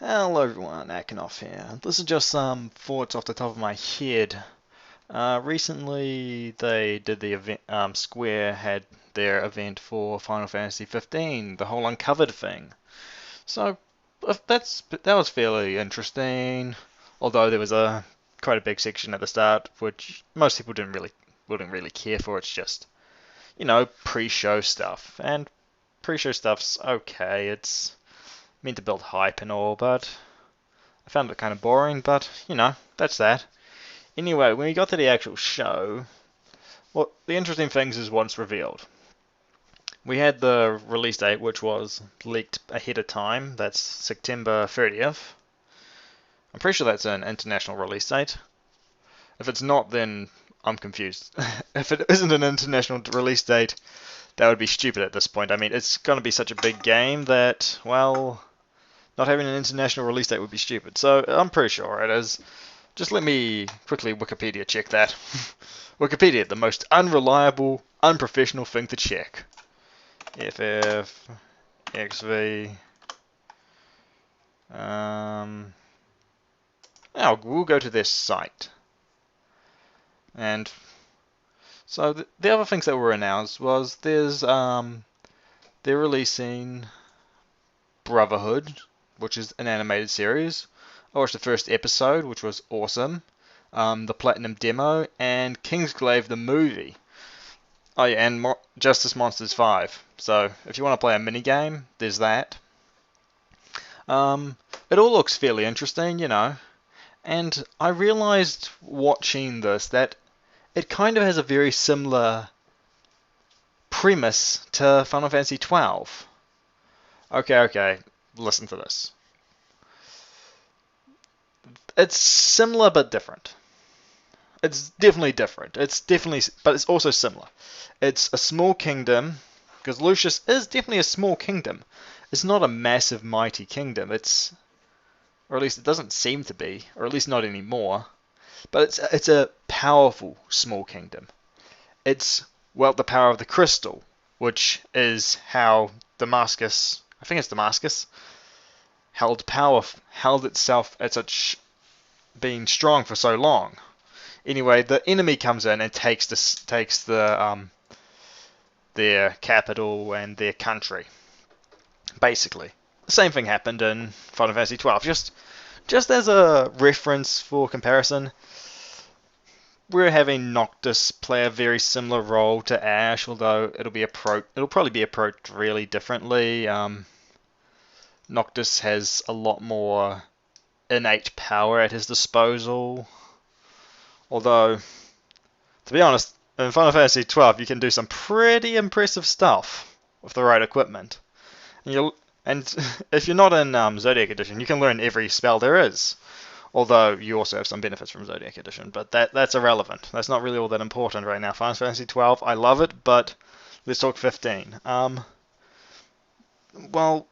Hello everyone, Akinoff here. This is just some thoughts off the top of my head. Recently they did the event, Square had their event for Final Fantasy 15, the whole uncovered thing. So that was fairly interesting, although there was a quite a big section at the start which most people wouldn't really care for. It's just, pre-show stuff. And pre-show stuff's okay. It's meant to build hype and all, but I found it kind of boring, but, that's that. Anyway, when we got to the actual show, well, the interesting things is once revealed. We had the release date, which was leaked ahead of time. That's September 30th. I'm pretty sure that's an international release date. If it's not, then I'm confused. If it isn't an international release date, that would be stupid at this point. I mean, it's going to be such a big game that, well, not having an international release date would be stupid. So I'm pretty sure it is. Just let me quickly Wikipedia check that. Wikipedia, the most unreliable, unprofessional thing to check. FFXV. Now we'll go to their site. And so the other things that were announced was they're releasing Brotherhood, which is an animated series. I watched the first episode, which was awesome. The Platinum Demo, and Kingsglaive the movie. Oh yeah, and Justice Monsters 5. So if you want to play a mini game, there's that. It all looks fairly interesting, And I realized watching this that it kind of has a very similar premise to Final Fantasy 12. Okay, listen to this. It's similar but different. It's definitely different. But it's also similar. It's a small kingdom, because Lucius is definitely a small kingdom. It's not a massive, mighty kingdom. Or at least it doesn't seem to be, or at least not anymore. But it's a powerful small kingdom. It's, well, the power of the crystal, which is how Damascus, I think it's Damascus, held itself at such being strong for so long. Anyway, the enemy comes in and takes their capital and their country. Basically, the same thing happened in Final Fantasy 12. Just as a reference for comparison, we're having Noctis play a very similar role to Ash, although it'll probably be approached really differently. Noctis has a lot more innate power at his disposal. Although, to be honest, in Final Fantasy 12 you can do some pretty impressive stuff with the right equipment. And if you're not in Zodiac Edition, you can learn every spell there is. Although you also have some benefits from Zodiac Edition, but that's irrelevant. That's not really all that important right now. Final Fantasy 12, I love it, but let's talk 15. Well,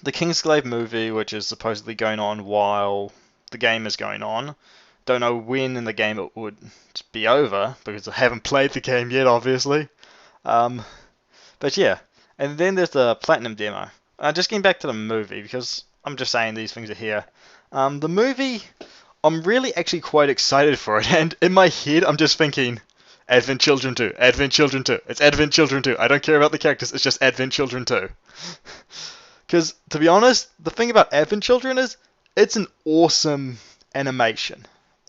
the Kingsglaive movie, which is supposedly going on while the game is going on. Don't know when in the game it would be over, because I haven't played the game yet, obviously. But yeah, and then there's the Platinum Demo. Just getting back to the movie, because I'm just saying these things are here. The movie, I'm really actually quite excited for it, and in my head I'm just thinking, Advent Children 2, Advent Children 2, it's Advent Children 2. I don't care about the characters, it's just Advent Children 2. Because, to be honest, the thing about Advent Children is, it's an awesome animation.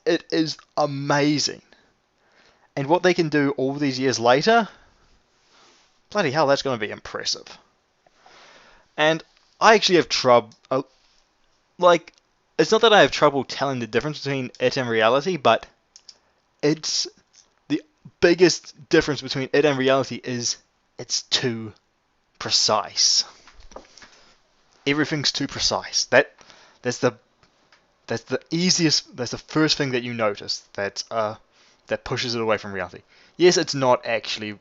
It is amazing. And what they can do all these years later, bloody hell, that's going to be impressive. And I actually have trouble, it's not that I have trouble telling the difference between it and reality, but it's the biggest difference between it and reality is it's too precise. Everything's too precise. That's the first thing that you notice that pushes it away from reality. Yes, it's not actually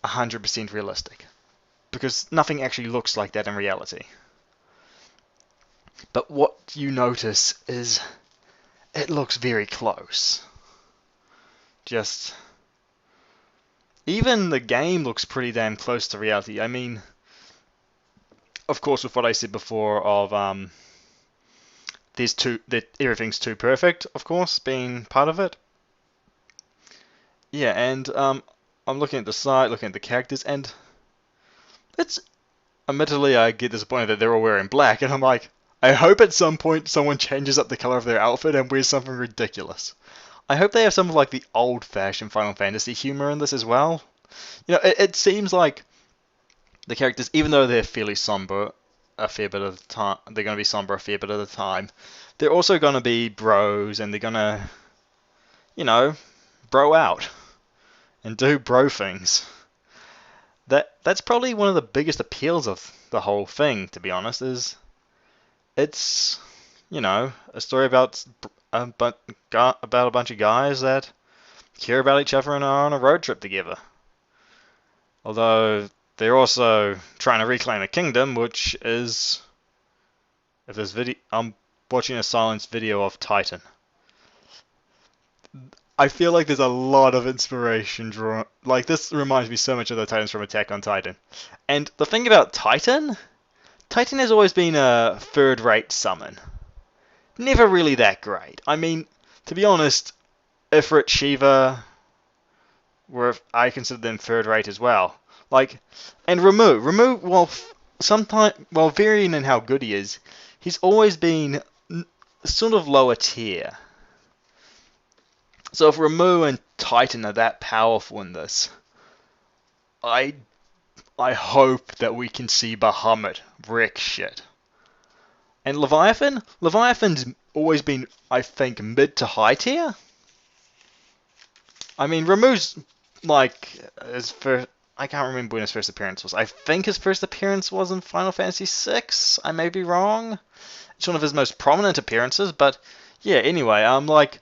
100% realistic, because nothing actually looks like that in reality. But what you notice is it looks very close. Just even the game looks pretty damn close to reality. I mean, of course, with what I said before of that everything's too perfect, of course, being part of it. Yeah, and I'm looking at the site, looking at the characters, and it's admittedly I get disappointed that they're all wearing black, and I'm like, I hope at some point someone changes up the color of their outfit and wears something ridiculous. I hope they have some of like the old-fashioned Final Fantasy humor in this as well. It seems like the characters, even though they're fairly somber a fair bit of the time, they're going to be somber a fair bit of the time. They're also going to be bros, and they're going to, you know, bro out and do bro things. That's probably one of the biggest appeals of the whole thing, to be honest, is it's, a story about a bunch of guys that care about each other and are on a road trip together. Although they're also trying to reclaim a kingdom, which is, if this video, I'm watching a silenced video of Titan. I feel like there's a lot of inspiration drawn. Like, this reminds me so much of the Titans from Attack on Titan. And the thing about Titan has always been a third-rate summon. Never really that great. I mean, to be honest, Ifrit, Shiva, I consider them third-rate as well. Like, and Ramuh, while varying in how good he is, he's always been sort of lower tier. So if Ramuh and Titan are that powerful in this, I hope that we can see Bahamut wreck shit. And Leviathan's always been, I think, mid to high tier. I mean, Ramuh's like I can't remember when his first appearance was. I think his first appearance was in Final Fantasy VI. I may be wrong. It's one of his most prominent appearances, but yeah. Anyway, I'm like,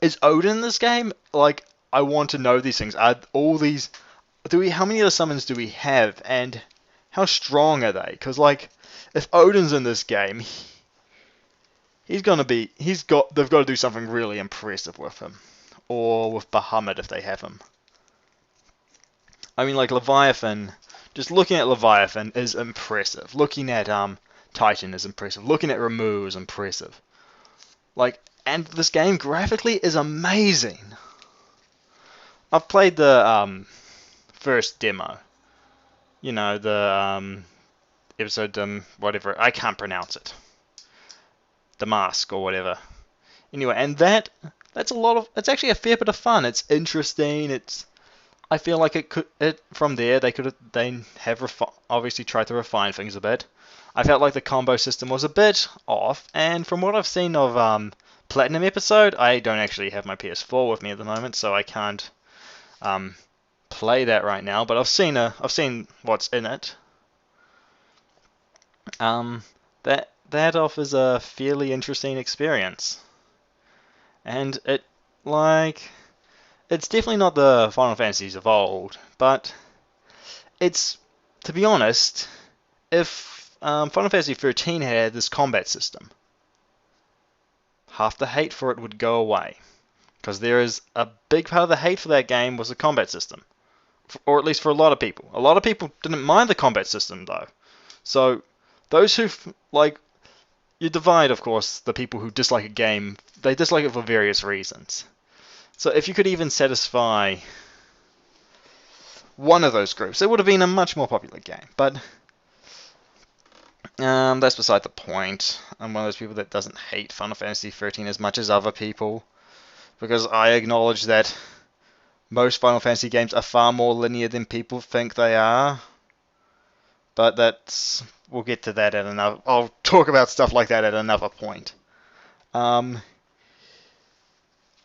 is Odin in this game? Like, I want to know these things. Are all these? How many of the summons do we have, and how strong are they? Because like, if Odin's in this game, they've got to do something really impressive with him, or with Bahamut if they have him. I mean, like Leviathan. Just looking at Leviathan is impressive. Looking at Titan is impressive. Looking at Ramuh is impressive. Like, and this game graphically is amazing. I've played the first demo. The episode whatever. I can't pronounce it. The Mask or whatever. Anyway, and that's it's actually a fair bit of fun. It's interesting. I feel like from there they have obviously tried to refine things a bit. I felt like the combo system was a bit off, and from what I've seen of Platinum episode, I don't actually have my PS4 with me at the moment, so I can't play that right now. But I've seen what's in it. That offers a fairly interesting experience, and it's definitely not the Final Fantasies of old, but it's, to be honest, if Final Fantasy 13 had this combat system, half the hate for it would go away. Because there is a big part of the hate for that game was the combat system. Or at least for a lot of people. A lot of people didn't mind the combat system, though. So, those who, you divide, of course, the people who dislike a game, they dislike it for various reasons. So if you could even satisfy one of those groups, it would have been a much more popular game. But that's beside the point. I'm one of those people that doesn't hate Final Fantasy 13 as much as other people, because I acknowledge that most Final Fantasy games are far more linear than people think they are. But we'll get to that at another. I'll talk about stuff like that at another point.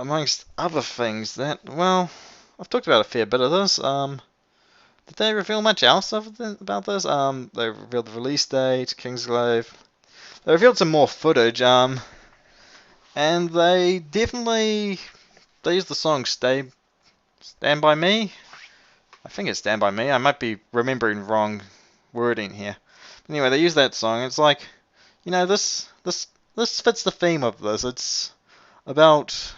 Amongst other things I've talked about a fair bit of this. Did they reveal much else about this? They revealed the release date, Kingsglaive. They revealed some more footage, and they used the song Stand By Me. I think it's Stand By Me. I might be remembering wrong wording here. Anyway, they used that song. It's like, this fits the theme of this. It's about,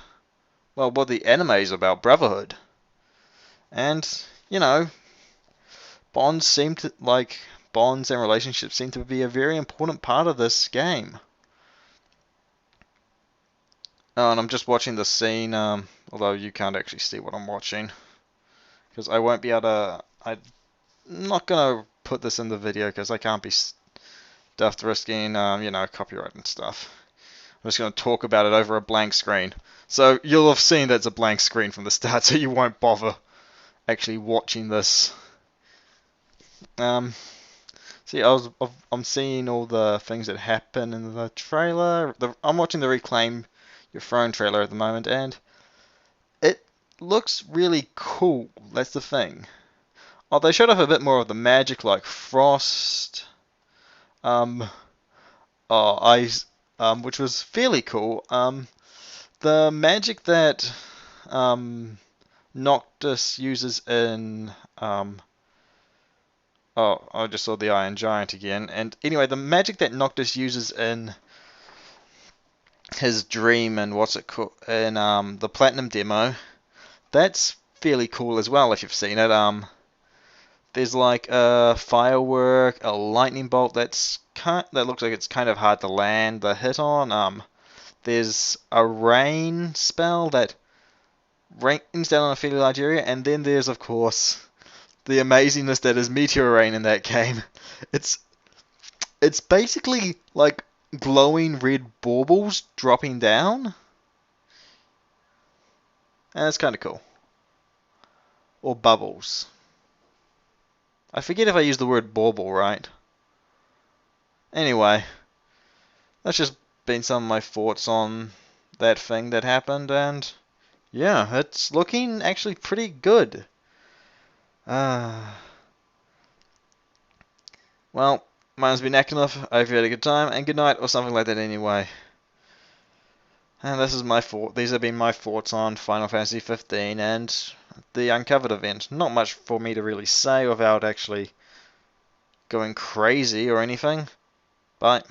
what the anime is about, brotherhood. And, bonds seem to, bonds and relationships seem to be a very important part of this game. Oh, and I'm just watching the scene, although you can't actually see what I'm watching, because I won't be able to. I'm not gonna put this in the video because I can't be stuffed risking, copyright and stuff. I'm just gonna talk about it over a blank screen. So you'll have seen that it's a blank screen from the start, so you won't bother actually watching this. See, I'm seeing all the things that happen in the trailer. I'm watching the Reclaim Your Throne trailer at the moment, and it looks really cool. That's the thing. Oh, they showed off a bit more of the magic, like frost, ice, which was fairly cool. The magic that Noctis uses in oh, I just saw the Iron Giant again. And anyway, the magic that Noctis uses in his dream and what's it called in the Platinum demo, that's fairly cool as well if you've seen it. There's like a firework, a lightning bolt that looks like it's kind of hard to land the hit on. There's a rain spell that rains down on a fairly large area, and then there's of course the amazingness that is Meteor Rain in that game. It's basically like glowing red baubles dropping down. And it's kind of cool. Or bubbles. I forget if I used the word bauble right. Anyway, that's just been some of my thoughts on that thing that happened, and yeah, it's looking actually pretty good. Well, mine's been acting enough. I hope you had a good time, and good night, or something like that anyway. And this is my thought. These have been my thoughts on Final Fantasy 15 and the Uncovered event. Not much for me to really say without actually going crazy or anything. Bye.